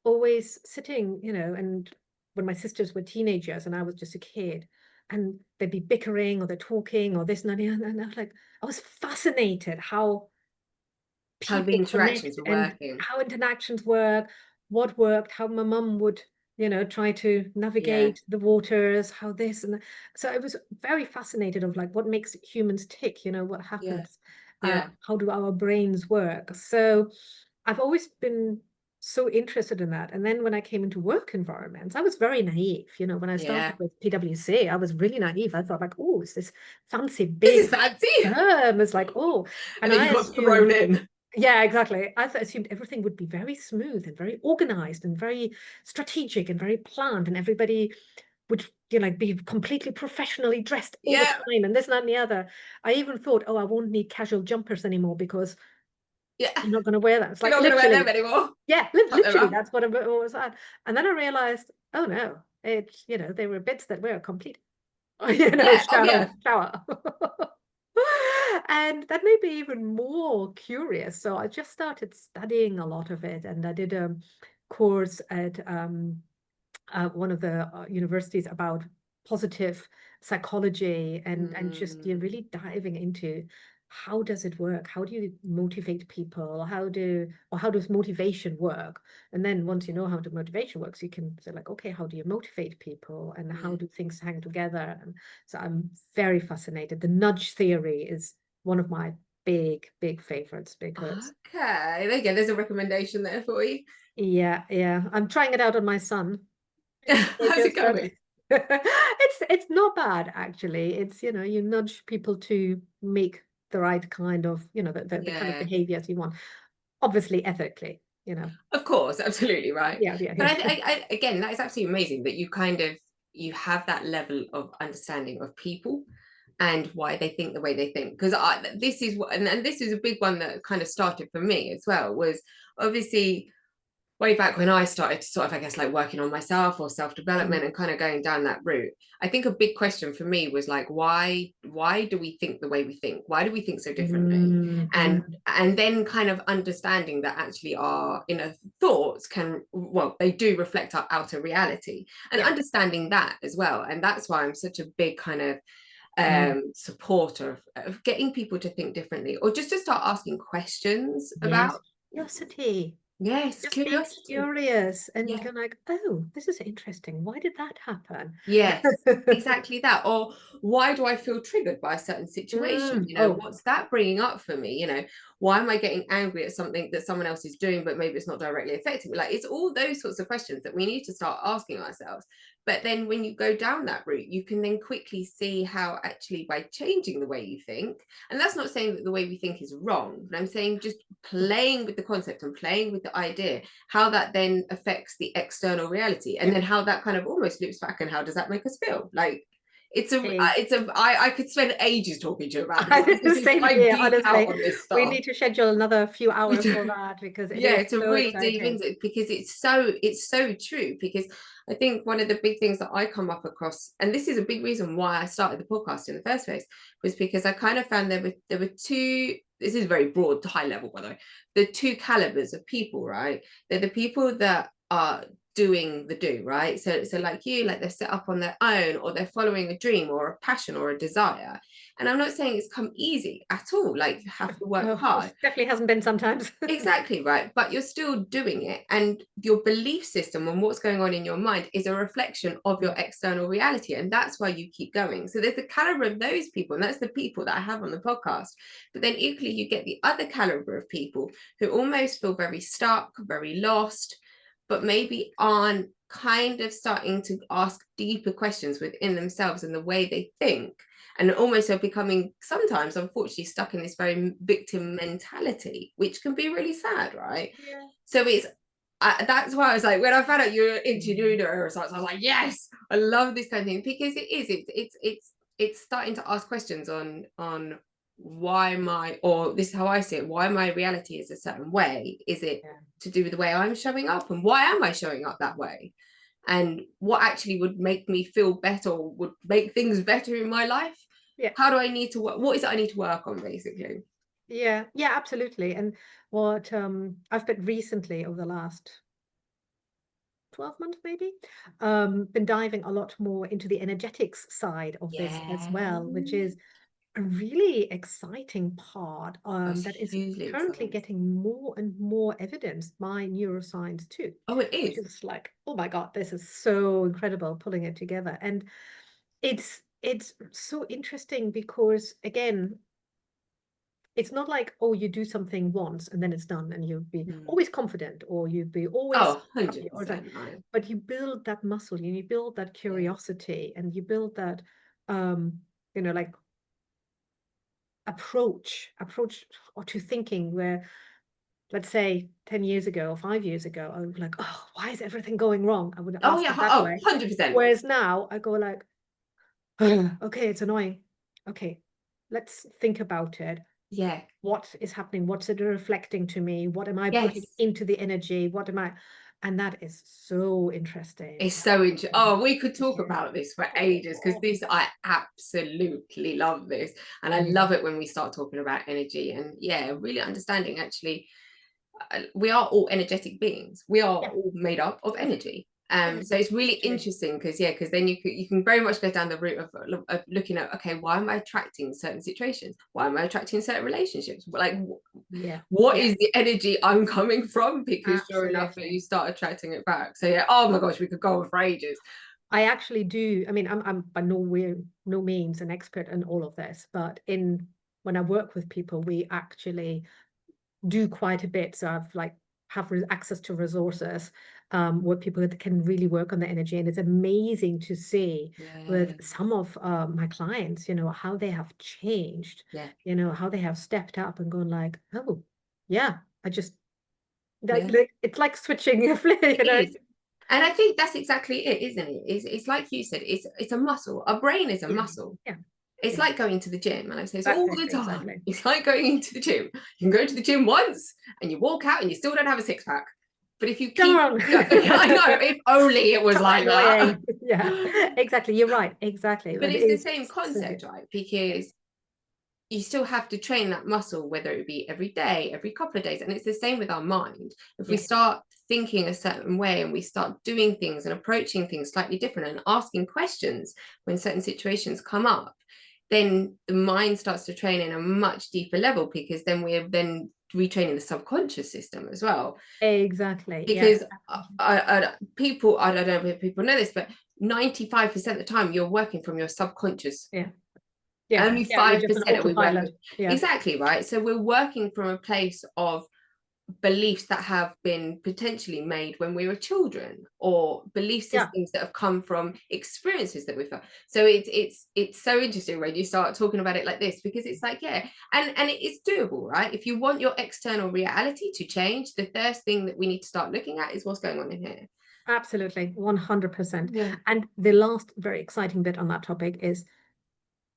Speaker 2: always sitting, and when my sisters were teenagers and I was just a kid, and they'd be bickering or they're talking or this and that, and I was like, I was fascinated how
Speaker 1: How the
Speaker 2: people
Speaker 1: interactions
Speaker 2: connect
Speaker 1: were
Speaker 2: and
Speaker 1: working.
Speaker 2: how interactions work, what worked, how my mum would, try to
Speaker 1: Yeah.
Speaker 2: navigate the waters, how this and that. So I was very fascinated of like what makes humans tick, what
Speaker 1: Yeah.
Speaker 2: happens,
Speaker 1: Yeah.
Speaker 2: how do our brains work. So I've always been so interested in that. And then when I came into work environments, I was very naive. When I
Speaker 1: Yeah.
Speaker 2: started with PwC, I was really naive. I thought like, oh, it's this fancy
Speaker 1: This is
Speaker 2: big
Speaker 1: fancy.
Speaker 2: firm. It's like, oh,
Speaker 1: And
Speaker 2: and
Speaker 1: then you
Speaker 2: I
Speaker 1: got
Speaker 2: assumed
Speaker 1: thrown in.
Speaker 2: yeah, exactly. Assumed everything would be very smooth and very organized and very strategic and very planned, and everybody would be completely professionally dressed all the
Speaker 1: Yeah.
Speaker 2: time and this and that and the other. I even thought, oh, I won't need casual jumpers anymore because
Speaker 1: Yeah.
Speaker 2: I'm not going to wear that. It's
Speaker 1: You're
Speaker 2: like
Speaker 1: not going to wear them
Speaker 2: literally,
Speaker 1: anymore.
Speaker 2: yeah,
Speaker 1: Cut them
Speaker 2: literally
Speaker 1: off.
Speaker 2: that's what I was at. And then I realized, oh no, there were bits that were complete,
Speaker 1: Yeah. Oh, yeah.
Speaker 2: shower. And that made me even more curious. So I just started studying a lot of it, and I did a course at one of the universities about positive psychology, and just
Speaker 1: Mm,
Speaker 2: really diving into how does it work? How do you motivate people? How does motivation work? And then once you know how the motivation works, you can say like, okay, how do you motivate people, and how
Speaker 1: yeah.
Speaker 2: do things hang together? And so I'm very fascinated. The nudge theory is one of my big favorites because
Speaker 1: Okay. There you go. There's a recommendation there for you.
Speaker 2: yeah, I'm trying it out on my son. He's a
Speaker 1: How's
Speaker 2: teenager,
Speaker 1: it
Speaker 2: but
Speaker 1: going?
Speaker 2: it's not bad actually. It's you nudge people to make the right kind of the kind of
Speaker 1: Yeah.
Speaker 2: behaviors you want, obviously ethically.
Speaker 1: Of course, absolutely right. But
Speaker 2: Yeah.
Speaker 1: again, that is absolutely amazing that you have that level of understanding of people and why they think the way they think. Because this is what, and this is a big one that kind of started for me as well. Was obviously way back when I started to sort of, I guess, like working on myself or
Speaker 2: Mm,
Speaker 1: self-development and kind of going down that route. I think a big question for me was like, why do we think the way we think? Why do we think so differently?
Speaker 2: mm.
Speaker 1: And then kind of understanding that actually our inner thoughts can, well, they do reflect our outer reality, and
Speaker 2: Yeah.
Speaker 1: understanding that as well. And that's why I'm such a big kind of
Speaker 2: Mm.
Speaker 1: supporter of getting people to think differently, or just to start asking questions
Speaker 2: Yes.
Speaker 1: about,
Speaker 2: Curiosity.
Speaker 1: yes,
Speaker 2: Just being
Speaker 1: curiosity.
Speaker 2: curious and
Speaker 1: Yeah.
Speaker 2: going like, oh, this is interesting. Why did that happen?
Speaker 1: Yes, exactly that. Or why do I feel triggered by a certain situation?
Speaker 2: Oh,
Speaker 1: What's that bringing up for me? Why am I getting angry at something that someone else is doing, but maybe it's not directly affecting me? Like, it's all those sorts of questions that we need to start asking ourselves. But then when you go down that route, you can then quickly see how actually by changing the way you think, and that's not saying that the way we think is wrong, but I'm saying just playing with the concept and playing with the idea, how that then affects the external reality, and
Speaker 2: yeah.
Speaker 1: then how that kind of almost loops back, and how does that make us feel? Like,
Speaker 2: Hey.
Speaker 1: I could spend ages talking to you about this because
Speaker 2: Same
Speaker 1: I
Speaker 2: here,
Speaker 1: geek out
Speaker 2: honestly.
Speaker 1: on this
Speaker 2: We
Speaker 1: stuff.
Speaker 2: need to schedule another few hours for that because it is
Speaker 1: Yeah, to
Speaker 2: so
Speaker 1: really dive
Speaker 2: exciting.
Speaker 1: into it, because it's so true. Because I think one of the big things that I come up across, and this is a big reason why I started the podcast in the first place, was because I kind of found there were two. This is very broad, high level, by the way. The two calibers of people, right? They're the people that are doing the do, right? So like you, like they're set up on their own, or they're following a dream or a passion or a desire. And I'm not saying it's come easy at all. Like, you have to work
Speaker 2: Oh,
Speaker 1: hard.
Speaker 2: definitely hasn't been sometimes.
Speaker 1: Exactly right. But you're still doing it. And your belief system and what's going on in your mind is a reflection of your
Speaker 2: Yeah.
Speaker 1: external reality. And that's why you keep going. So there's the caliber of those people, and that's the people that I have on the podcast. But then equally, you get the other caliber of people who almost feel very stuck, very lost, but maybe aren't kind of starting to ask deeper questions within themselves and the way they think, and almost are becoming sometimes, unfortunately, stuck in this very victim mentality, which can be really sad, right?
Speaker 2: Yeah.
Speaker 1: So that's why I was like, when I found out you were into neuroscience, I was like, yes, I love this kind of thing, because it's starting to ask questions on why my, or this is how I see it, why my reality is a certain way. Is it
Speaker 2: Yeah.
Speaker 1: to do with the way I'm showing up, and why am I showing up that way? And what actually would make me feel better, or would make things better in my life?
Speaker 2: Yeah.
Speaker 1: How do I need to work? What is it I need to work on, basically?
Speaker 2: Yeah, absolutely. And what I've been recently over the last 12 months maybe been diving a lot more into the energetics side of this as
Speaker 1: Yeah,
Speaker 2: well, which is a really exciting part
Speaker 1: that's
Speaker 2: that is
Speaker 1: hugely
Speaker 2: currently
Speaker 1: exciting.
Speaker 2: getting more and more evidence by neuroscience too,
Speaker 1: Oh, it
Speaker 2: which
Speaker 1: is.
Speaker 2: is like, oh my God, this is so incredible pulling it together. And it's so interesting because again, it's not like, oh, you do something once and then it's done and you'll be
Speaker 1: Mm.
Speaker 2: always confident or you'd be always
Speaker 1: Oh,
Speaker 2: happy or something.
Speaker 1: 100%, right.
Speaker 2: But you build that muscle and you build that
Speaker 1: Yeah.
Speaker 2: curiosity and you build that um like approach or to thinking where let's say 10 years ago or 5 years ago, I would be like, oh, why is everything going wrong? I would
Speaker 1: Oh
Speaker 2: ask
Speaker 1: yeah,
Speaker 2: it that
Speaker 1: oh,
Speaker 2: way.
Speaker 1: 100%.
Speaker 2: Whereas now I go like, okay, it's annoying. Okay, let's think about it.
Speaker 1: Yeah.
Speaker 2: What is happening? What's it reflecting to me? What am I putting
Speaker 1: Yes.
Speaker 2: into the energy? What am I? And that is so interesting.
Speaker 1: It's so interesting. Oh, we could talk
Speaker 2: Yeah.
Speaker 1: about this for ages, because
Speaker 2: Oh,
Speaker 1: this, I absolutely love this. And I
Speaker 2: amazing.
Speaker 1: love it when we start talking about energy and, yeah, really understanding actually, we are all energetic beings. We are
Speaker 2: Yeah,
Speaker 1: all made up of energy.
Speaker 2: yeah,
Speaker 1: So it's really
Speaker 2: literally.
Speaker 1: interesting because, yeah, because then you can very much go down the route of looking at, okay, why am I attracting certain situations? Why am I attracting certain relationships? Like,
Speaker 2: Yeah,
Speaker 1: what
Speaker 2: yeah,
Speaker 1: is the energy I'm coming from? Because sure enough, you
Speaker 2: absolutely.
Speaker 1: start attracting it back. So yeah, oh my gosh, we could go on for ages.
Speaker 2: I actually do. I mean, I'm by no means an expert in all of this, but in when I work with people, we actually do quite a bit. So I've like have access to resources where people can really work on the energy, and it's amazing to see
Speaker 1: Yeah,
Speaker 2: with some of my clients, how they have changed,
Speaker 1: yeah,
Speaker 2: how they have stepped up and gone like, oh, yeah, I just
Speaker 1: yeah.
Speaker 2: it's like switching a flip,
Speaker 1: It is. And I think that's exactly it, isn't it? It's like you said, it's a muscle. Our brain is a
Speaker 2: Yeah,
Speaker 1: muscle.
Speaker 2: yeah,
Speaker 1: It's
Speaker 2: yeah.
Speaker 1: like going to the gym, and I say this
Speaker 2: That's
Speaker 1: all
Speaker 2: it,
Speaker 1: the time.
Speaker 2: exactly.
Speaker 1: It's like going into the gym. You can go to the gym once and you walk out and you still don't have a six pack. But if you keep
Speaker 2: Darn.
Speaker 1: I know, if only it was
Speaker 2: So
Speaker 1: like that.
Speaker 2: annoying. Yeah, exactly. You're right. Exactly.
Speaker 1: But
Speaker 2: But it
Speaker 1: it's the
Speaker 2: is
Speaker 1: same
Speaker 2: so good.
Speaker 1: concept, right?
Speaker 2: Yeah.
Speaker 1: Because you still have to train that muscle, whether it be every day, every couple of days. And it's the same with our mind. If we
Speaker 2: Yeah.
Speaker 1: start thinking a certain way and we start doing things and approaching things slightly different and asking questions when certain situations come up, then the mind starts to train in a much deeper level, because then we're then retraining the subconscious system as well.
Speaker 2: Exactly. Yeah.
Speaker 1: Because people, I don't know if people know this, but 95% of the time you're working from your subconscious.
Speaker 2: Yeah. Yeah.
Speaker 1: Only
Speaker 2: Yeah. You're just an
Speaker 1: 5% are we
Speaker 2: autopilot.
Speaker 1: working.
Speaker 2: Yeah.
Speaker 1: Exactly, right? So we're working from a place of beliefs that have been potentially made when we were children, or belief
Speaker 2: Yeah.
Speaker 1: systems that have come from experiences that we've had. So it's so interesting when you start talking about it like this, because it's like, yeah, and it is doable, right? If you want your external reality to change, the first thing that we need to start looking at is what's going on in here.
Speaker 2: Absolutely. 100%.
Speaker 1: Yeah.
Speaker 2: And the last very exciting bit on that topic is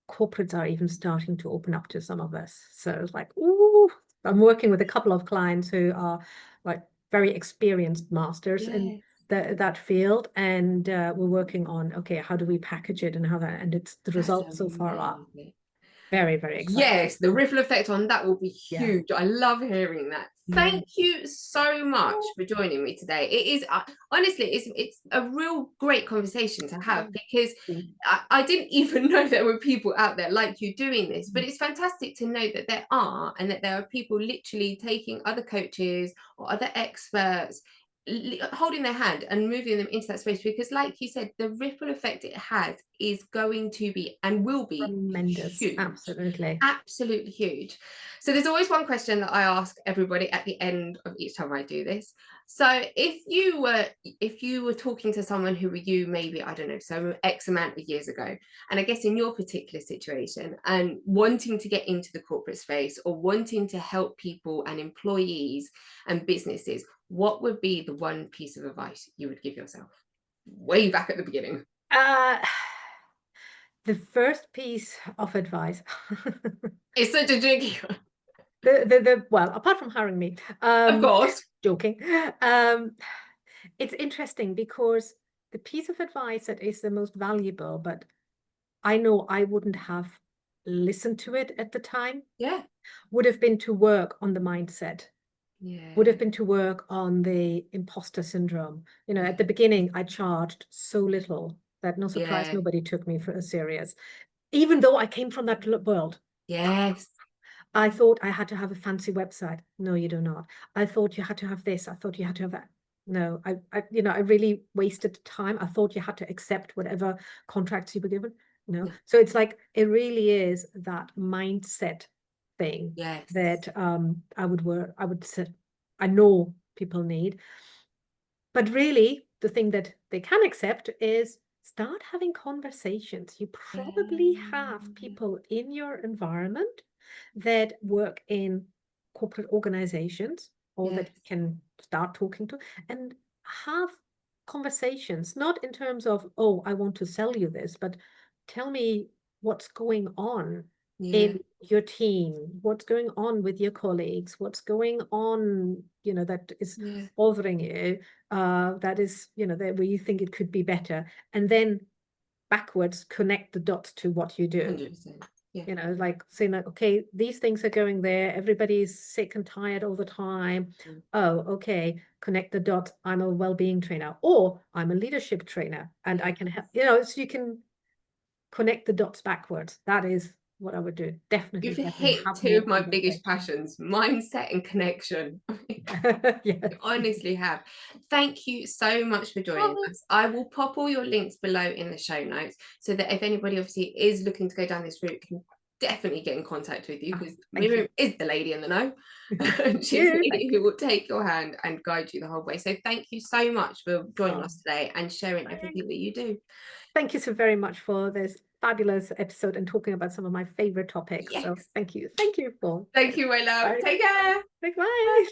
Speaker 2: corporates are even starting to open up to some of this. So it's like, ooh, I'm working with a couple of clients who are like very experienced masters in
Speaker 1: Yeah.
Speaker 2: that field, and we're working on, okay, how do we package it and how that, and it's the
Speaker 1: That's
Speaker 2: results so far are
Speaker 1: amazing.
Speaker 2: very, very exciting.
Speaker 1: Yes, the ripple effect on that will be
Speaker 2: Yeah.
Speaker 1: huge. I love hearing that.
Speaker 2: Yeah.
Speaker 1: Thank you so much for joining me today. It is honestly, it's a real great conversation to have, because I didn't even know there were people out there like you doing this. But it's fantastic to know that there are, and that there are people literally taking other coaches or other experts, holding their hand and moving them into that space, because like you said, the ripple effect it has is going to be and will be
Speaker 2: Tremendous.
Speaker 1: huge,
Speaker 2: Absolutely.
Speaker 1: absolutely huge. So there's always one question that I ask everybody at the end of each time I do this. So if you were talking to someone who were you, maybe, I don't know, so X amount of years ago, and I guess in your particular situation, and wanting to get into the corporate space, or wanting to help people and employees and businesses, what would be the one piece of advice you would give yourself way back at the beginning?
Speaker 2: Uh, the first piece of advice,
Speaker 1: It's such a tricky one.
Speaker 2: well, apart from hiring me,
Speaker 1: Of course.
Speaker 2: joking, it's interesting because the piece of advice that is the most valuable, but I know I wouldn't have listened to it at the time,
Speaker 1: Yeah.
Speaker 2: would have been to work on the mindset, would have
Speaker 1: Yeah.
Speaker 2: been to work on the imposter syndrome.
Speaker 1: Yeah.
Speaker 2: At the beginning, I charged so little that no surprise,
Speaker 1: Yeah.
Speaker 2: nobody took me for a serious, even though I came from that world.
Speaker 1: Yes.
Speaker 2: I thought I had to have a fancy website. No, you do not. I thought you had to have this. I thought you had to have that. No, I really wasted time. I thought you had to accept whatever contracts you were given. No.
Speaker 1: No.
Speaker 2: So it's like, it really is that mindset thing
Speaker 1: Yes.
Speaker 2: that I would say, I know people need. But really, the thing that they can accept is start having conversations. You probably have
Speaker 1: Yeah.
Speaker 2: people in your environment that work in corporate organizations or
Speaker 1: Yes.
Speaker 2: that you can start talking to, and have conversations, not in terms of, oh, I want to sell you this, but tell me what's going on
Speaker 1: Yeah.
Speaker 2: in your team, what's going on with your colleagues, what's going on, that is
Speaker 1: Yeah.
Speaker 2: bothering you, that is, that where you think it could be better. And then backwards connect the dots to what you do.
Speaker 1: 100%. Yeah.
Speaker 2: Like saying like, okay, these things are going there. Everybody's sick and tired all the time.
Speaker 1: Mm.
Speaker 2: Oh, okay. Connect the dots. I'm a well-being trainer, or I'm a leadership trainer, and I
Speaker 1: Yeah.
Speaker 2: can help, so you can connect the dots backwards. That is what I would do. Definitely,
Speaker 1: You've
Speaker 2: definitely
Speaker 1: hit
Speaker 2: have
Speaker 1: two
Speaker 2: more
Speaker 1: of my biggest
Speaker 2: conversation.
Speaker 1: passions, mindset and connection.
Speaker 2: Yes.
Speaker 1: You honestly have. Thank you so much for joining
Speaker 2: Oh,
Speaker 1: us. I will pop all your links below in the show notes so that if anybody obviously is looking to go down this route, can definitely get in contact with you,
Speaker 2: oh,
Speaker 1: because
Speaker 2: thank you.
Speaker 1: Miriam is the lady in the know.
Speaker 2: Thank
Speaker 1: She's the
Speaker 2: you.
Speaker 1: lady who will take your hand and guide you the whole way. So thank you so much for joining
Speaker 2: Oh,
Speaker 1: us today and sharing
Speaker 2: thanks.
Speaker 1: everything that you do.
Speaker 2: Thank you so very much for this fabulous episode and talking about some of my favorite topics. So
Speaker 1: Yes.
Speaker 2: thank you. Thank you for
Speaker 1: Thank you, my love.
Speaker 2: bye.
Speaker 1: Take care.
Speaker 2: Bye.